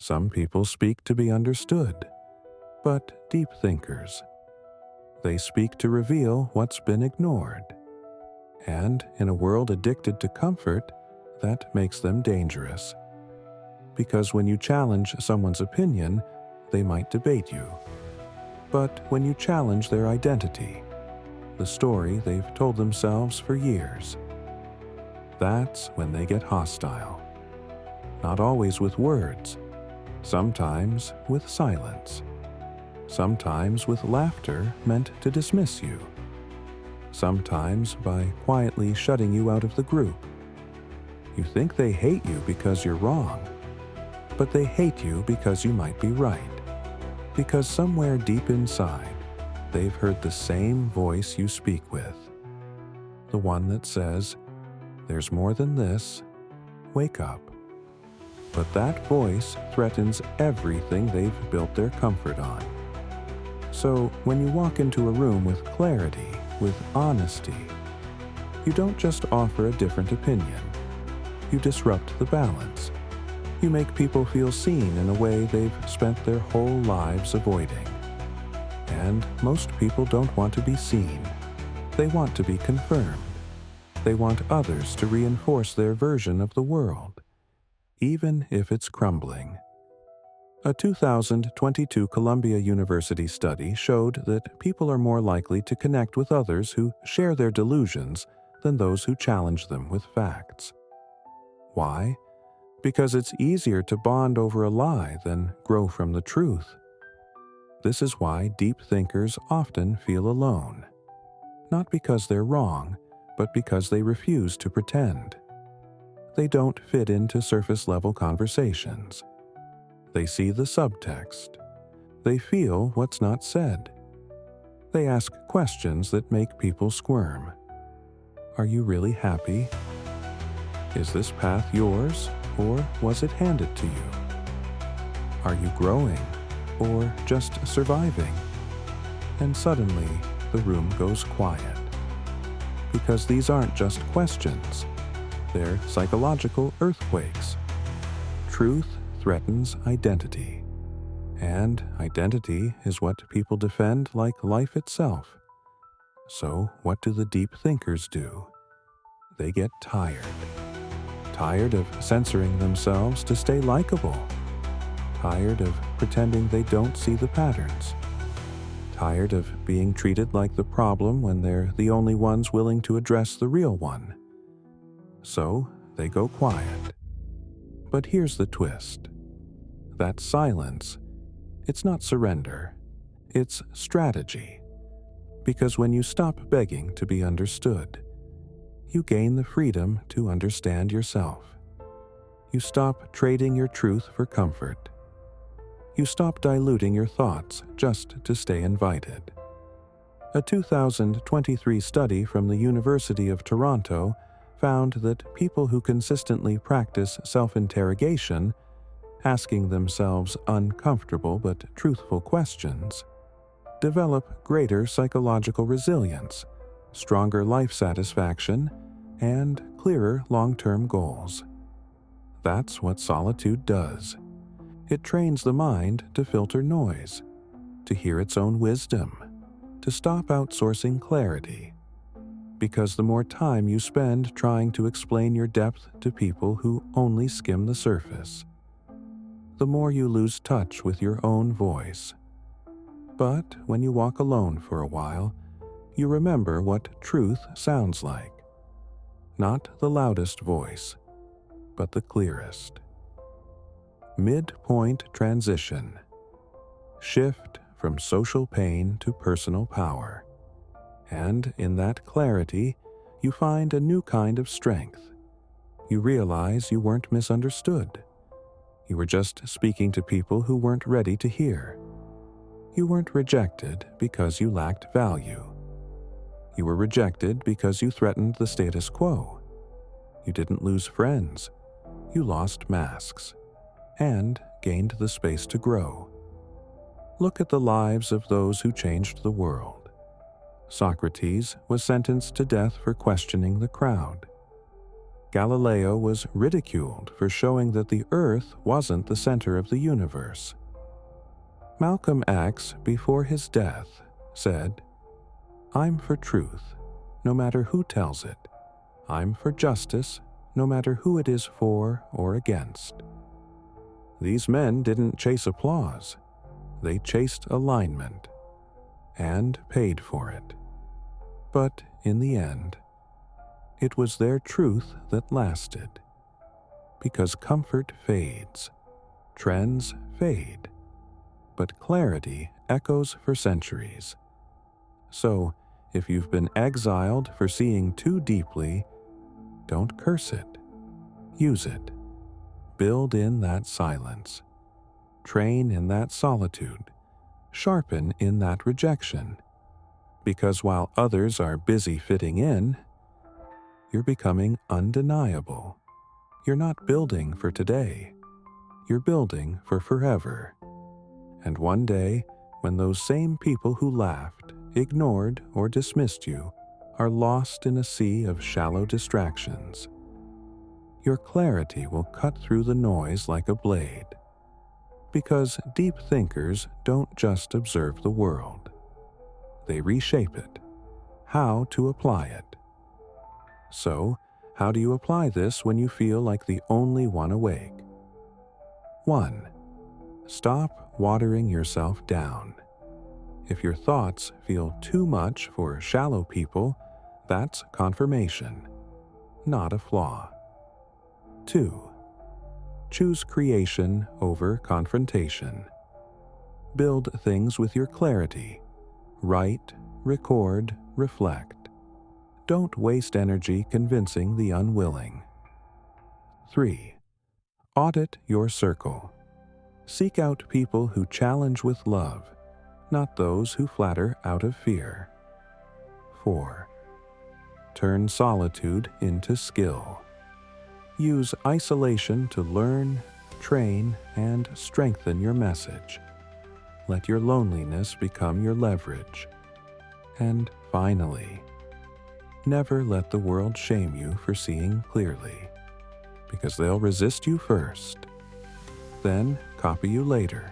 Some people speak to be understood, but deep thinkers, they speak to reveal what's been ignored. And in a world addicted to comfort, that makes them dangerous. Because when you challenge someone's opinion, they might debate you. But when you challenge their identity, the story they've told themselves for years, that's when they get hostile. Not always with words, sometimes with silence, sometimes with laughter meant to dismiss you, sometimes by quietly shutting you out of the group. You think they hate you because you're wrong, but they hate you because you might be right, because somewhere deep inside, they've heard the same voice you speak with, the one that says, "There's more than this, wake up." But that voice threatens everything they've built their comfort on. So when you walk into a room with clarity, with honesty, you don't just offer a different opinion. You disrupt the balance. You make people feel seen in a way they've spent their whole lives avoiding. And most people don't want to be seen. They want to be confirmed. They want others to reinforce their version of the world, even if it's crumbling. A 2022 Columbia University study showed that people are more likely to connect with others who share their delusions than those who challenge them with facts. Why? Because it's easier to bond over a lie than grow from the truth. This is why deep thinkers often feel alone. Not because they're wrong, but because they refuse to pretend. They don't fit into surface-level conversations. They see the subtext. They feel what's not said. They ask questions that make people squirm. Are you really happy? Is this path yours, or was it handed to you? Are you growing, or just surviving? And suddenly, the room goes quiet. Because these aren't just questions. They're psychological earthquakes. Truth threatens identity. And identity is what people defend like life itself. So what do the deep thinkers do? They get tired. Tired of censoring themselves to stay likable. Tired of pretending they don't see the patterns. Tired of being treated like the problem when they're the only ones willing to address the real one. So they go quiet. But here's the twist. That silence, it's not surrender. It's strategy. Because when you stop begging to be understood, you gain the freedom to understand yourself. You stop trading your truth for comfort. You stop diluting your thoughts just to stay invited. A 2023 study from the University of Toronto found that people who consistently practice self-interrogation, asking themselves uncomfortable but truthful questions, develop greater psychological resilience, stronger life satisfaction, and clearer long-term goals. That's what solitude does. It trains the mind to filter noise, to hear its own wisdom, to stop outsourcing clarity. Because the more time you spend trying to explain your depth to people who only skim the surface, the more you lose touch with your own voice. But when you walk alone for a while, you remember what truth sounds like. Not the loudest voice, but the clearest. Midpoint transition. Shift from social pain to personal power. And in that clarity, you find a new kind of strength. You realize you weren't misunderstood. You were just speaking to people who weren't ready to hear. You weren't rejected because you lacked value. You were rejected because you threatened the status quo. You didn't lose friends. You lost masks. And gained the space to grow. Look at the lives of those who changed the world. Socrates was sentenced to death for questioning the crowd. Galileo was ridiculed for showing that the Earth wasn't the center of the universe. Malcolm X, before his death, said, "I'm for truth, no matter who tells it. I'm for justice, no matter who it is for or against." These men didn't chase applause. They chased alignment and paid for it. But in the end, it was their truth that lasted. Because comfort fades, trends fade, but clarity echoes for centuries. So, if you've been exiled for seeing too deeply, don't curse it. Use it. Build in that silence. Train in that solitude. Sharpen in that rejection. Because while others are busy fitting in, you're becoming undeniable. You're not building for today. You're building for forever. And one day, when those same people who laughed, ignored, or dismissed you are lost in a sea of shallow distractions, your clarity will cut through the noise like a blade. Because deep thinkers don't just observe the world. They reshape it. How to apply it. So, how do you apply this when you feel like the only one awake? 1. Stop watering yourself down. If your thoughts feel too much for shallow people, that's confirmation, not a flaw. 2. Choose creation over confrontation. Build things with your clarity. Write, record, reflect. Don't waste energy convincing the unwilling. 3. Audit your circle. Seek out people who challenge with love, not those who flatter out of fear. 4. Turn solitude into skill. Use isolation to learn, train, and strengthen your message. Let your loneliness become your leverage. And finally, never let the world shame you for seeing clearly, because they'll resist you first, then copy you later.